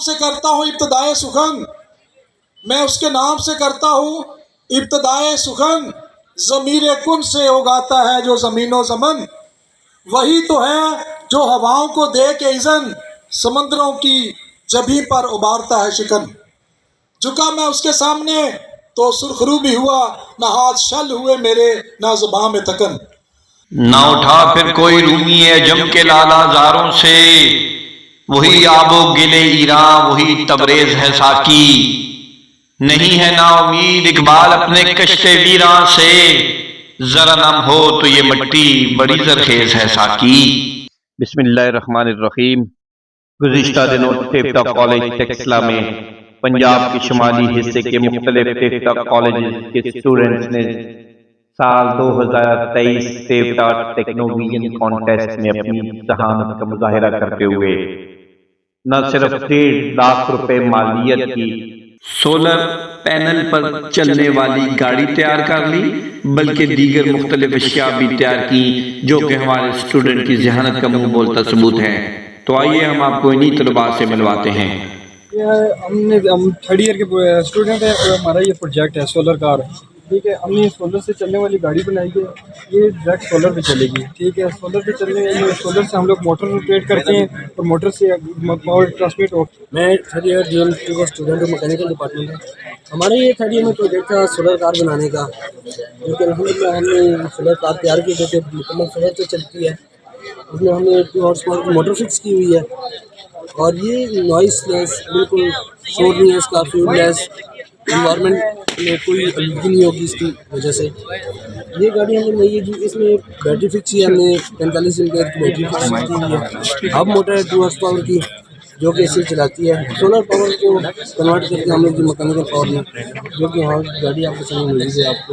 से करता हूँ इब्तदाए सुखन, मैं उसके नाम से करता हूँ इब्तदाए सुखन। ज़मीर कुन से उगाता है जो ज़मीनो ज़मन, वही तो है जो हवाओं को दे के इज़न, समंदरों की जभी पर उबारता है शिकन। झुका मैं उसके सामने तो सुरखरू भी हुआ, ना हाथ शल हुए मेरे ना ज़ुबान में तकन। ना उठा फिर कोई रूमी है जम के लाला जारों से, वही आबो गिले ईरान वही तबरेज है साकी। नहीं है ना उम्मीद इकबाल अपने कश्ते वीरान से, जरा नम हो तो ये मट्टी बड़ी जरखेज है साकी। बिस्मिल्लाहिर्रहमानिर्रहीम। गुज़िश्ता दिनों तेफ्ता कॉलेज टेक्सला में पंजाब के शुमाली हिस्से के मुख्तलिफ तेफ्ता कॉलेज के स्टूडेंट्स ने साल 2023 तेफ्ता टेक्नोविजन कॉन्टेस्ट में अपनी जहानत का मुजाहिरा करते हुए न सिर्फ 1.5 लाख रुपए मालियत की सोलर पैनल पर चलने वाली गाड़ी तैयार कर ली, बल्कि दीगर मुख्तलिफ अशिया भी तैयार की, जो कि हमारे स्टूडेंट की जहानत का मुंह बोलता सबूत है। तो आइए हम आपको इन्हीं तलबा से मिलवाते हैं। हम थर्ड ईयर के स्टूडेंट हैं और हमारा ये प्रोजेक्ट है सोलर कार। ठीक है, हमने सोलर से चलने वाली गाड़ी बनाई है, ये डायरेक्ट सोलर पे चलेगी। ठीक है, सोलर पे चलने सोलर से हम लोग मोटर ऑपरेट करते हैं और मोटर से पावर ट्रांसमिट हो। मैं थर्ड ईयर DMT का स्टूडेंट हूँ, मैकेनिकल डिपार्टमेंट है। हमारे ये थर्ड ईयर में प्रोजेक्ट था सोलर कार बनाने का, जो कि अल्हम्दुलिल्लाह हमने सोलर कार तैयार की, जो कि मुकम्मल सोलर पे चलती है। उसमें हमने 2 हॉर्स पावर की मोटर फिक्स की हुई है और ये नॉइसलेस, बिल्कुल शोर नहीं है इसका, फ्यूललेस, इन्वायरमेंट में कोई आलूदगी नहीं होगी इसकी वजह से। ये गाड़ी हमने ली है जी, इसमें बैटरी फिक्स है, हमने 45 एम्पीयर की बैटरी फिक्स की हुई है। अब मोटर है 2 हॉर्स पावर की, जो कि इसे चलाती है। सोलर पावर को कन्वर्ट करके हमने जी मैकेनिकल पावर में, जो कि यहाँ गाड़ी आपको समझ मिली है। आपको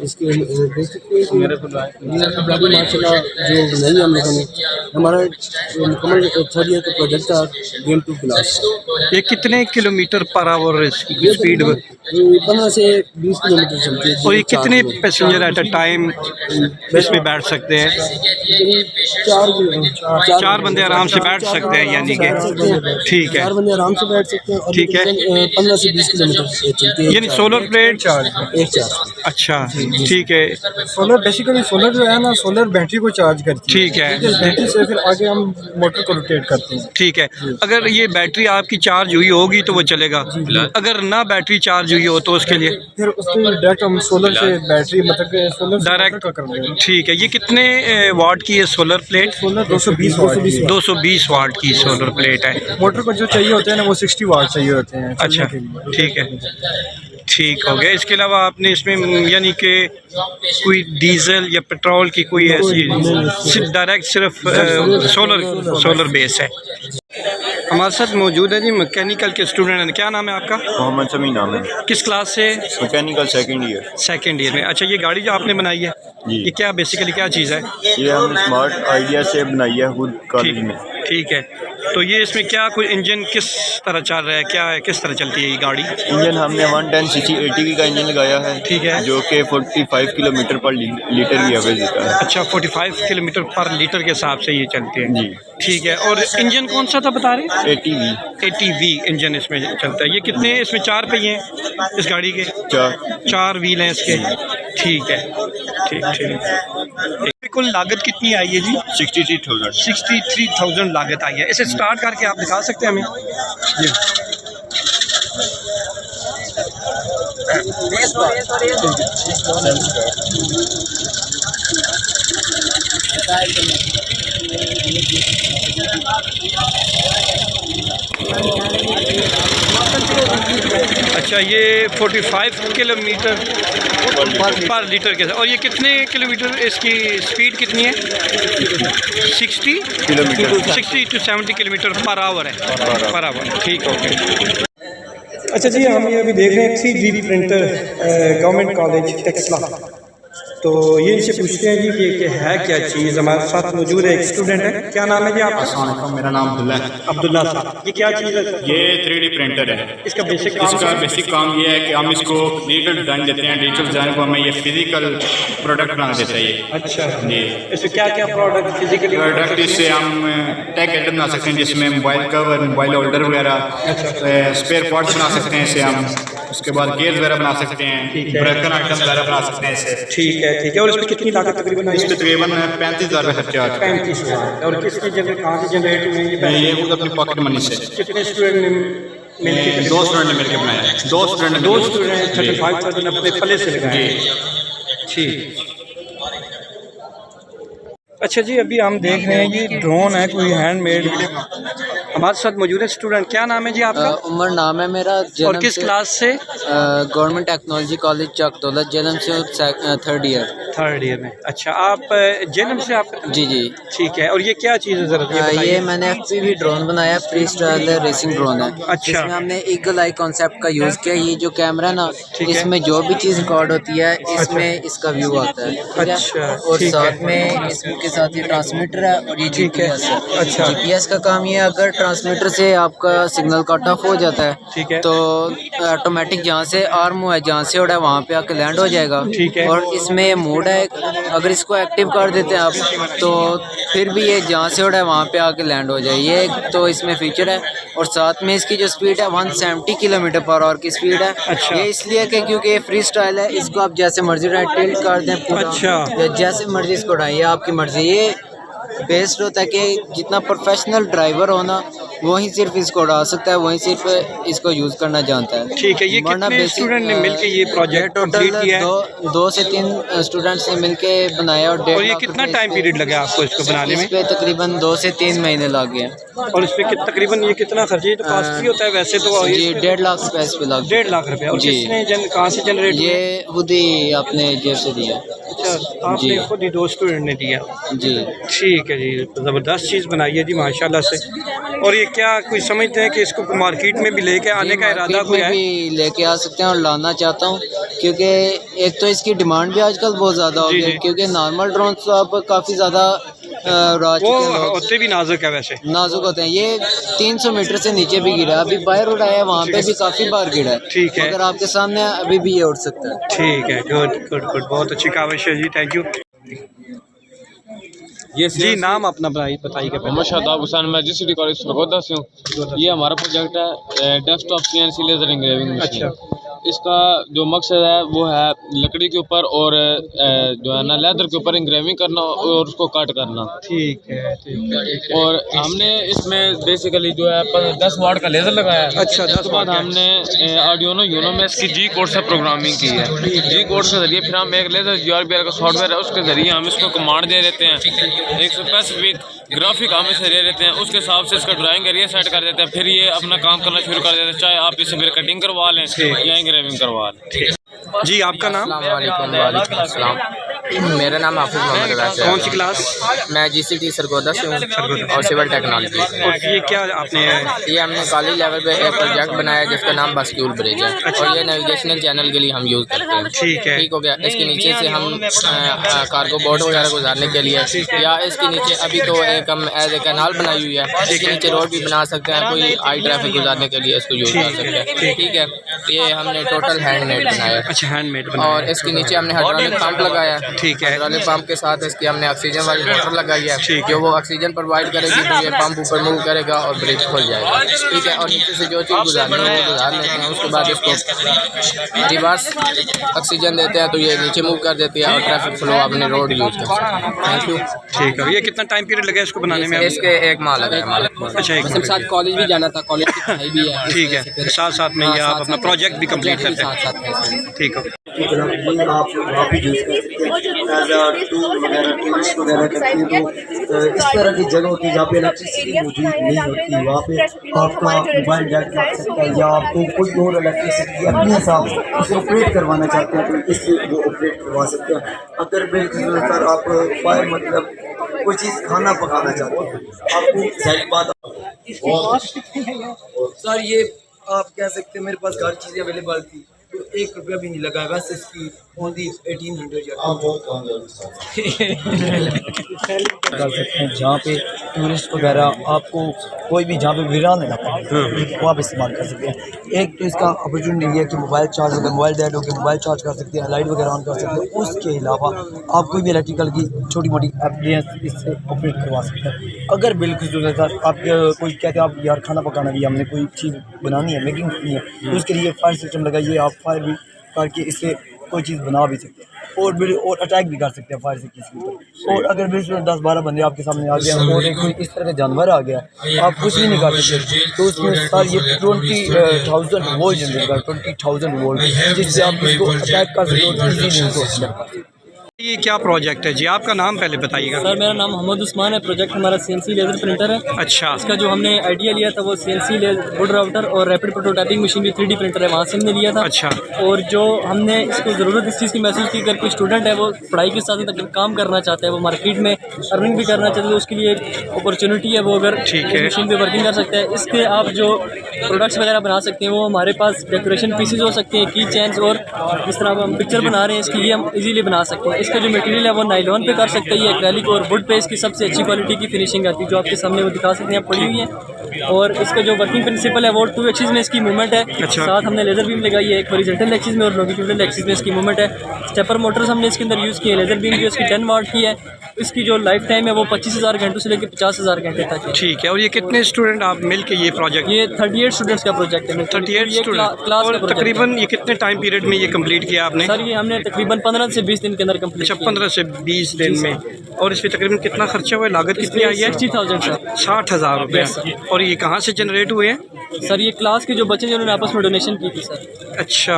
इसके देख सकते हैं कि गाड़ी माशाल्लाह जो बनाई है हम लोगों ने, हमारा मुकम्मल थर्ड ईयर का प्रोजेक्ट था DM2 क्लास। ये कितने किलोमीटर पर आवर इसकी स्पीड? 15 से 20 किलोमीटर चलती है। और ये कितने पैसेंजर एट अ टाइम इसमें बैठ सकते हैं? चार बंदे आराम से बैठ सकते हैं, यानी कि ठीक है, 4 बंदे आराम से बैठ सकते हैं। और ठीक है, 15 से 20 किलोमीटर चलती है, यानी सोलर प्लेट एक चार्ज। अच्छा, ठीक है। सोलर बेसिकली सोलर जो है ना, सोलर बैटरी को चार्ज करती है। ठीक है, बैटरी से फिर आगे हम मोटर को रोटेट करते हैं। ठीक है। अगर ये बैटरी आपकी चार्ज हुई होगी तो वो चलेगा, अगर ना बैटरी चार्ज हुई हो तो उसके लिए फिर उसको डायरेक्ट हम सोलर से बैटरी मतलब कि सोलर डायरेक्ट का कर देंगे। ठीक है। ये कितने वाट की है सोलर प्लेट? सोलर 220 वाट की सोलर प्लेट है। मोटर को जो चाहिए होते हैं ना, वो 60 वाट चाहिए होते हैं। अच्छा, ठीक है, ठीक हो गया। इसके अलावा आपने इसमें यानी कि कोई डीजल या पेट्रोल की कोई ऐसी डायरेक्ट सिर्फ सोलर बेस है। हमारे साथ मौजूद है जी मैकेनिकल के स्टूडेंट हैं। क्या नाम है आपका? मोहम्मद समी नाम है। किस क्लास से? मैकेनिकल सेकंड ईयर में। अच्छा, ये गाड़ी जो आपने बनाई है जी, ये क्या बेसिकली क्या चीज़ है? ये हमने स्मार्ट आइडिया से बनाई है खुद कॉलेज में। ठीक है, तो ये इसमें क्या कोई इंजन किस तरह चल रहा है, क्या है, किस तरह चलती है ये गाड़ी? इंजन हमने 110cc ATV का इंजन लगाया है, ठीक है, जो कि 45 किलोमीटर पर लीटर की एवरेज देता है। अच्छा, 45 किलोमीटर पर लीटर के हिसाब से ये चलती है जी, ठीक है। और इंजन कौन सा था बता रहे? ATV इंजन इसमें चलता है। ये कितने इसमें 4 पहिए हैं इस गाड़ी के? 4 व्हील हैं इसके। ठीक है, ठीक। कुल लागत कितनी आई है जी? 63,000 लागत आई है। इसे स्टार्ट करके आप दिखा सकते हैं हमें? अच्छा, ये 45 किलोमीटर पर लीटर के साथ। और ये कितने किलोमीटर इसकी स्पीड कितनी है? 60 to 70 किलोमीटर पर आवर है। ठीक, ओके। अच्छा जी, हम ये अभी देख रहे हैं 3D printer government college Taxila. तो ये इनसे पूछते हैं जी कि है क्या चीज़। हमारे साथ मौजूद है एक स्टूडेंट है, क्या नाम है जी आपका? अस्सलाम, मेरा नाम अब्दुल्ला है। अब्दुल्ला साहब, ये क्या चीज़ है? ये 3D प्रिंटर है। इसका बेसिक इसका बेसिक काम ये है कि हम इसको डिजिटल डिज़ाइन देते हैं, डिजिटल डिज़ाइन को हमें ये फिजिकल प्रोडक्ट बना देता है ये। अच्छा जी, इसमें क्या क्या प्रोडक्ट फिजिकली प्रोडक्ट इससे हम टैग आइटम बना सकते हैं, जिसमें मोबाइल कवर, मोबाइल होल्डर वगैरह, स्पेयर पार्ट्स बना सकते हैं इससे हम। उसके बाद गेयर वगैरह बना सकते हैं, ब्रेकन आइटम वगैरह बना सकते हैं इससे। ठीक है। और इसमें कितनी लागत तकरीबन आई? इसमें तकरीबन 35,000 रुपये खर्चा आता है। 35,000। और किसके जनरेट, कहाँ से जनरेट हुए ये पैसे? ये खुद अपनी पॉकेट मनी से। कितने स्टूडेंट ने मिलकर? 2 स्टूडेंट ने मिलकर बनाया है। 2 स्टूडेंट ने 35,000 अपने फले से लगाए। ठीक। अच्छा जी, अभी हम देख रहे हैं ये ड्रोन है कोई हैंडमेड। हमारे साथ मौजूद है स्टूडेंट, क्या नाम है जी आपका? उमर नाम है मेरा। और किस क्लास से? गवर्नमेंट टेक्नोलॉजी कॉलेज चक दौलत, जेलम से 3rd ईयर। 3rd ईयर में। अच्छा, आप जेलम से आप? जी जी। ठीक है। और ये क्या चीज़ है ज़रा ये मैंने FPV ड्रोन बनाया, फ्री स्टाइल रेसिंग ड्रोन है। अच्छा। इसमें हमने ईगल आई कॉन्सेप्ट का यूज़ किया। ये जो कैमरा ना, इसमें जो भी चीज़ रिकॉर्ड होती है इसमें इसका व्यू आता है। अच्छा, और ठीक साथ है। में इसके साथ ये ट्रांसमीटर है और ये ठीक है। GPS है। अच्छा। GPS का काम ये है, अगर ट्रांसमीटर से आपका सिग्नल कट ऑफ हो जाता है, ठीक है, तो ऑटोमेटिक जहाँ से आर्म हुआ है, जहाँ से उड़ा है वहाँ पे आके लैंड हो जाएगा। ठीक है। और इसमें मोड है, अगर इसको एक्टिव कर देते हैं आप, तो फिर भी ये जहाँ से उड़ा है वहाँ पे आके लैंड हो जाए। ये तो इसमें फीचर है। और साथ में इसकी जो स्पीड है 170 km/h की स्पीड है। अच्छा। ये इसलिए कि क्योंकि ये फ्री स्टाइल है, इसको आप जैसे मर्जी टिल्ट कर दें पूरा। अच्छा। या जैसे मर्जी इसको उड़ाइए, आपकी मर्जी। ये बेस्ड होता है कि जितना प्रोफेशनल ड्राइवर हो ना, वही सिर्फ इसको उड़ा सकता है, वही सिर्फ इसको यूज़ करना जानता है। ठीक है। ये कितने स्टूडेंट ने मिलके ये प्रोजेक्ट कंप्लीट किया है? 2 से 3 स्टूडेंट्स ने मिलके बनाया। और ये कितना टाइम पीरियड लगा आपको इसको बनाने में? इस पे तकरीबन 2 से 3 महीने लग गए। और इस पे तकरीबन ये कितना खर्च है? तो कॉस्टली होता है वैसे तो। जी 1.5 लाख रुपए इस पे लग गए। 1.5 लाख रुपए। और जी। किसने कहाँ से जनरेट? ये खुद ही अपने जेब से दिया। अच्छा, आपने खुद ही 2 स्टूडेंट ने दिया? जी। ठीक है जी, ज़बरदस्त चीज़ बनाई है जी माशाल्लाह से। और ये क्या कोई समझते हैं कि इसको मार्केट में भी लेके आने का इरादा कोई है? भी लेके आ सकते हैं और लाना चाहता हूँ, क्योंकि एक तो इसकी डिमांड भी आजकल बहुत ज़्यादा हो गई है। क्योंकि नॉर्मल ड्रोन तो अब काफ़ी ज़्यादा वो होते भी नाजुक है, वैसे नाजुक होते हैं। ये 300 मीटर से नीचे भी गिरा है। अभी बाहर उड़ाया है, वहाँ पे भी काफ़ी बार गिरा है। ठीक है। अगर आपके सामने अभी भी ये उड़ सकता है। ठीक है। गुड गुड गुड, बहुत अच्छी काविश है जी, थैंक यू। जी, नाम अपना बताइएगा। मोहम्मद शादाब हुसैन, मैं GCD कॉलेज सरगोदा से हूँ। ये हमारा प्रोजेक्ट है desktop CNC laser engraving machine. अच्छा। इसका जो मकसद है वो है लकड़ी के ऊपर और जो है ना लेदर के ऊपर इंग्रेविंग करना और उसको कट करना। ठीक है। ठीक है। और हमने इसमें बेसिकली जो है 10 वाट का लेज़र लगाया है। अच्छा, 10 उसके बाद वाट। हमने आर्डिनो यूनो में इसकी G कोड से प्रोग्रामिंग की है। G कोड के जरिए फिर हम एक लेज़र GRBL का सॉफ्टवेयर है, उसके जरिए हम इसको कमांड दे देते हैं, एक स्पेसिफिक ग्राफिक हम इसे दे देते हैं, उसके हिसाब से इसका ड्राइंग एरिया सेट कर देते हैं। फिर ये अपना काम करना शुरू कर देते हैं, चाहे आप इसे फिर कटिंग करवा लें या इंग्रेविंग करवा लें। जी, आपका नाम? अस्सलाम, मेरा नाम हाफिज़ मोहम्मद वैसे। कौन सी क्लास? मैं GCD सरगोदा से हूँ और सिविल टेक्नोलॉजी। और ये क्या आपने? ये हमने कॉलेज लेवल पे एक प्रोजेक्ट बनाया जिसका नाम बास्क्यूल ब्रिज है। और ये नेविगेशनल चैनल के लिए हम यूज़ करते हैं। ठीक है। ठीक हो गया। इसके नीचे से हम कार्गो बोट वगैरह गुजारने के लिए, या इसके नीचे अभी तो एक हम एज ए कैनाल बनाई हुई है, इसके नीचे रोड भी बना सकते हैं, कोई हाई ट्रैफिक गुजारने के लिए इसको यूज़ कर सकते हैं। ठीक है। ये हमने टोटल हैंडमेड बनाया है। अच्छा, हैंडमेड बनाया। और इसके नीचे हमने हाइड्रोलिक पंप लगाया है। ठीक है। हाइड्रोलिक पंप के साथ इसकी हमने ऑक्सीजन वाली मोटर लगाई है, जो वो ऑक्सीजन प्रोवाइड करेगी, तो ये पंप ऊपर मूव करेगा और ब्रिज खुल जाएगा। ठीक है। और नीचे से जो चीज़ गुजारनी है वो गुजार लेते हैं। उसके बाद इसको रिवर्स ऑक्सीजन देते हैं, तो ये नीचे मूव कर देती है और ट्रैफिक फ्लो अपने रोड यूज़ कर सकते हैं। Thank you. ठीक है। ये कितना टाइम पीरियड लगा इसको बनाने में? इसके 1 माह लगा हमारा। अच्छा, एक मतलब साथ कॉलेज भी जाना था, कॉलेज की पढ़ाई भी है। ठीक है। साथ साथ में ये आप अपना प्रोजेक्ट भी कंप्लीट करते हैं। ठीक है। आप वहाँ भी यूज़ कर सकते हैं एज अ टूल वगैरह, टूरिस्ट वगैरह करते हैं। तो इस तरह की जगह होती है जहाँ पे इलेक्ट्रिसिटी मौजूद नहीं होती, वहाँ पे आपका मोबाइल जैक लग सकता है, या आपको कोई और इलेक्ट्रिसिटी अपने हिसाब से ऑपरेट करवाना चाहते हैं तो इससे वो ऑपरेट करवा सकते हैं। अगर बिल्कुल सर आप फायर मतलब कोई चीज़ खाना पकाना चाहते हैं, आपको सही बात सर ये आप कह सकते हैं मेरे पास हर चीज़ें अवेलेबल थी, तो 1 रुपया भी नहीं लगा, बस इसकी ओनली 1800 कर सकते हैं। जहाँ पे टूरिस्ट वगैरह आपको कोई भी जहाँ पे वीरान इलाका है वो आप इस्तेमाल कर सकते हैं। एक तो इसका अपॉर्चुनिटी है कि मोबाइल चार्ज अगर मोबाइल डेड हो गया मोबाइल चार्ज कर सकते हैं, लाइट वगैरह ऑन कर सकते हैं। उसके अलावा आप कोई भी इलेक्ट्रिकल की छोटी मोटी एप्लायंस इससे ऑपरेट करवा सकते हैं। अगर बिल्कुल आप कोई कहते हैं आप यार खाना पकाना भी हमने कोई चीज़ बनानी है मेकिंग करनी है तो उसके लिए फायर सिस्टम लगाइए, आप फायर भी करके इससे कोई चीज़ बना भी सकते हैं और अटैक भी कर सकते हैं फायर से किसी को। और अगर भी उसमें 10-12 बंदे आपके सामने आ गया और कोई इस तरह का जानवर आ गया आप कुछ भी नहीं कर सकते तो उसमें सर ये 20,000 वोल्ट जनरेट कर 20,000 वोल्ट जिससे आप इसको अटैक कर सकते हो ईजीली इनको कर सकते हैं। ये क्या प्रोजेक्ट है जी, आपका नाम पहले बताइएगा। सर मेरा नाम मोहम्मद उस्मान है। प्रोजेक्ट हमारा CNC लेज़र प्रिंटर है। अच्छा, इसका जो हमने आइडिया लिया था वो CNC वुड राउटर और रैपिड प्रोटोटाइपिंग मशीन भी 3D प्रिंटर है, वहाँ से हमने लिया था। अच्छा, और जो हमने इसको ज़रूरत इस चीज़ की महसूस की अगर कोई स्टूडेंट है वो पढ़ाई के साथ साथ काम करना चाहता है, वो मार्केट में अर्निंग भी करना चाहता है तो उसके लिए एक अपॉर्चुनिटी है, वो अगर मशीन पर वर्किंग कर सकता है। इसके आप जो प्रोडक्ट्स वगैरह बना सकते हैं वो हमारे पास डेकोरेशन पीसेज हो सकते हैं, की चेन्स और जिस तरह हम पिक्चर बना रहे हैं इसके लिए हम इजीली बना सकते हैं। इसका जो मटेरियल है वो नाइलॉन पे कर सकते हैं, ये एक्रेलिक और वुड पे इसकी सबसे अच्छी क्वालिटी की फिनिशिंग आती है जो आपके सामने वो दिखा सकते हैं, पड़ी हुई है। और इसका जो वर्किंग प्रिंसिपल है वो 2 एक्सिस में इसकी मूवमेंट है। अच्छा, साथ हमने लेज़र बीम लगाई है, एक हॉरिजॉन्टल एक्सिस में और लॉन्गिट्यूडनल एक्सिस में इसकी मूवमेंट है। स्टेपर मोटर्स हमने इसके अंदर यूज़ किए, लेज़र बीम जो इसकी 10 वाट की है, इसकी जो लाइफ टाइम है वो 25,000 घंटों से लेकर 50,000 घंटे तक है। ठीक है। और ये कितने स्टूडेंट आप मिल के ये प्रोजेक्ट? ये 38 स्टूडेंट्स का प्रोजेक्ट है। 38 स्टूडेंट। और तकरीबन ये कितने टाइम पीरियड में ये कंप्लीट किया आपने? सर ये हमने तकरीबन 15 से 20 दिन के अंदर कंप्लीट। अच्छा, 15 से 20 दिन में। और इस पर तकरीबन कितना खर्चा हुआ है, लागत कितनी आई है? 60,000 सर। 60,000 रुपये। और ये कहाँ से जनरेट हुए हैं? सर ये क्लास के जो बच्चे जिन्होंने आपस में डोनेशन की थी सर। अच्छा,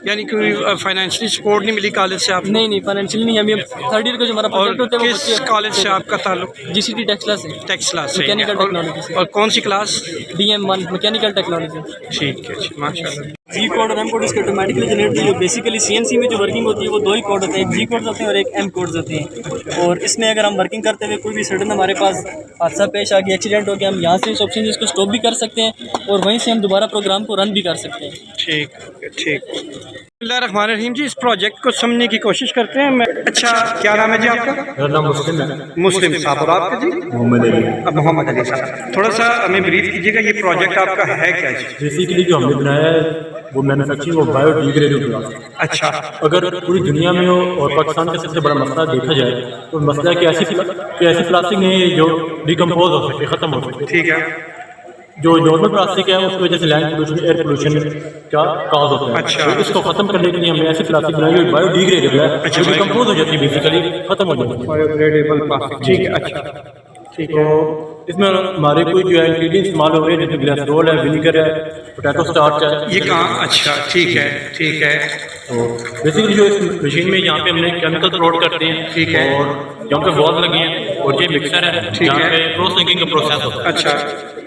यानी कोई फाइनेंशियली सपोर्ट नहीं मिली कॉलेज से आप? नहीं, फाइनेंशियली नहीं, हमें 3rd ईयर का जो हमारा प्रोजेक्ट होता है वो किस कॉलेज से आपका ताल्लुक? GCT टेक्सला से। टेक्सला से, मैकेनिकल टेक्नोलॉजी से। और कौन सी क्लास? DM1 mechanical technology. ठीक है, माशाल्लाह। G कोड और M कोड इसके ऑटोमेटिकली जनरेट होती है। बेसिकली CNC में जो वर्किंग होती है वो 2 ही कोड होते हैं, एक G कोड होते हैं और एक M कोड होते हैं। और इसमें अगर हम वर्किंग करते हुए कोई भी सडन हमारे पास हादसा पेश आ गया, एक्सीडेंट हो गया, हम यहाँ से इस ऑप्शन से इसको स्टॉप भी कर सकते हैं और वहीं से हम दोबारा प्रोग्राम को रन भी कर सकते हैं। ठीक। बिस्मिल्लाहिर्रहमानिर्रहीम जी, इस प्रोजेक्ट को समझने की कोशिश करते हैं। मैं अच्छा, क्या नाम है जी आपका? मेरा नाम मुस्लिम है। मुस्लिम साहब। और आपका जी? मोहम्मद अली। मोहम्मद अली साहब, थोड़ा सा हमें ब्रीफ कीजिएगा, ये प्रोजेक्ट आपका है क्या जी? बेसिकली जो हमने बनाया है वो मैन्युफैक्चरिंग ऑफ बायोडिग्रेडेबल प्लास्टिक। अच्छा, अगर पूरी दुनिया में हो और पाकिस्तान का सबसे बड़ा मसला देखा जाए तो मसला है कि ऐसी प्लास्टिक नहीं है जो डिकम्पोज हो सकती, ख़त्म हो सकती। ठीक है। जो नॉर्मल प्लास्टिक है उसकी वजह से लैंड पोल्यूशन, एयर पोल्यूशन का काज होता है। अच्छा, तो इसको खत्म करने के लिए हमने ऐसी प्लास्टिक बनाई है बायोडिग्रेडेबल है, जो डिकम्पोज हो जाती है, बेसिकली खत्म हो जाती है। Biodegradable plastic. ठीक है। अच्छा, ठीक है। तो इसमें हमारे कोई जो है इंग्रेडिएंट्स इस्तेमाल हो रहे हैं जैसे ग्लिसरॉल है, विनीगर है, पोटैटो स्टार्च है। ये कहाँ? अच्छा, ठीक है। तो बेसिकली जो इस मशीन में यहाँ पे हमने केमिकल प्रोड करते हैं। ठीक है। और यहाँ पे वॉल लगे हैं और ये मिक्सर है, यहाँ पे क्रॉस लिंकिंग का प्रोसेस होता है। अच्छा,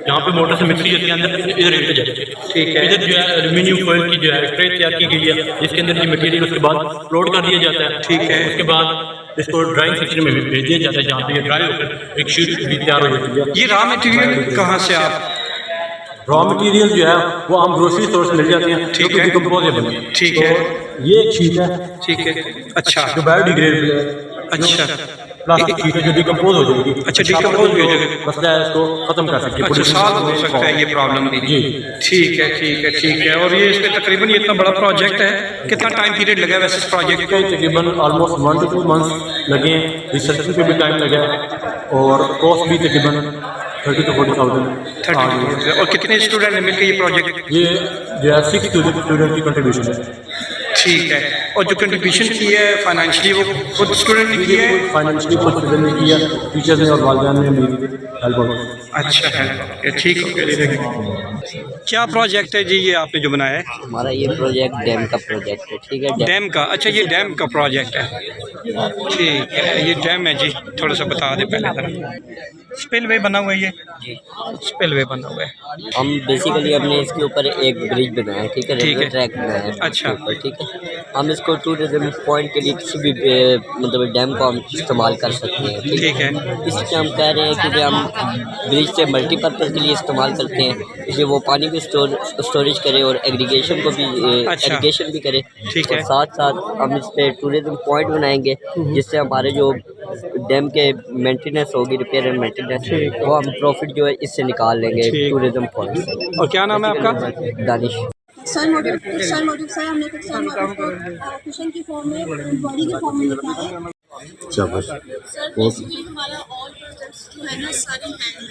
यहाँ पे मोटर से मिक्सी जाती है अंदर, इधर इंटर जाती है। ठीक है। इधर जो है एल्यूमिनियम फॉइल की जो है ट्रे तैयार की गई है जिसके अंदर ये मटेरियल उसके बाद लोड कर दिया जाता है। ठीक है। उसके बाद इसको ड्राइंग सेक्शन में भेज दिया जाता है जहाँ पे ये ड्राई होकर एक शीट भी तैयार हो जाती है। ये रॉ मटेरियल कहाँ से आप? रॉ मटेरियल जो है वो हम ग्रोसरी स्टोर से मिल जाते हैं। ठीक है। डिकम्पोजेबल। ठीक है। ये एक शीट है। ठीक है। अच्छा, जो बायोडिग्रेडेबल है। अच्छा, प्लास्टिक शीट है जो डिकम्पोज हो जाएगी। अच्छा, डिकम्पोज हो जाएगी। मसला है इसको खत्म कर सकते हैं। अच्छा, सॉल्व हो सकता है ये प्रॉब्लम भी। जी, ठीक है। और ये इस पे तकरीबन ये इतना बड़ा प्रोजेक्ट है, कितना टाइम पीरियड लगा वैसे इस प्रोजेक्ट के? तकरीबन ऑलमोस्ट 1 to 2 मंथ्स लगे हैं, रिसर्च पे भी टाइम लगा है और कॉस्ट भी तकरीबन 30 to 40,000। 30। और कितने स्टूडेंट ने मिलकर ये प्रोजेक्ट? ये जो है 6 स्टूडेंट की कंट्रीब्यूशन है। ठीक है। और जो कंट्रीब्यूशन की है फाइनेंशियली वो खुद स्टूडेंट ने की है? फाइनेंशियली खुद स्टूडेंट ने किया, टीचर्स ने और वालिदैन ने मेरी हेल्प हो। अच्छा है, ठीक है। क्या प्रोजेक्ट है जी ये आपने जो बनाया है? हमारा ये प्रोजेक्ट डैम का प्रोजेक्ट है। ठीक है, डैम का। अच्छा, ये डैम का प्रोजेक्ट है। ठीक है, ये डैम है जी, थोड़ा सा बता दे पहले जरा। स्पिलवे बना हुआ है ये, स्पिलवे बना हुआ है। हम बेसिकली हमने इसके ऊपर एक ब्रिज बनाया है, ठीक है, ठीक रेलवे है। ट्रैक बनाया है अच्छा। इसके ऊपर, ठीक है। हम इसको टूरिज्म पॉइंट के लिए किसी भी मतलब डैम को हम इस्तेमाल कर सकते हैं, ठीक है। इसलिए हम कह रहे हैं कि हम ब्रिज से मल्टीपर्पज़ के लिए इस्तेमाल करते हैं, इसलिए वो पानी भी स्टोरेज करे और एग्रीगेशन को भी अच्छा। एग्रीगेशन भी करे। ठीक और है। साथ साथ हम इस पे टूरिज्म पॉइंट बनाएंगे जिससे हमारे जो डैम के मेंटेनेंस होगी, रिपेयर एंड मेंटेनेंस, वो हम प्रॉफिट जो है इससे निकाल लेंगे ठीक। टूरिज्म पॉइंट से। और क्या नाम है आपका? दानिश। टेक्सटाइल मोटिव सर, हमने टेक्सटाइल मोटिव को कुशन की फॉर्म में, बॉडी के फॉर्म में लिखा है। सर बेसिकली हमारा ऑल प्रोजेक्ट्स जो है ना सारे हैंड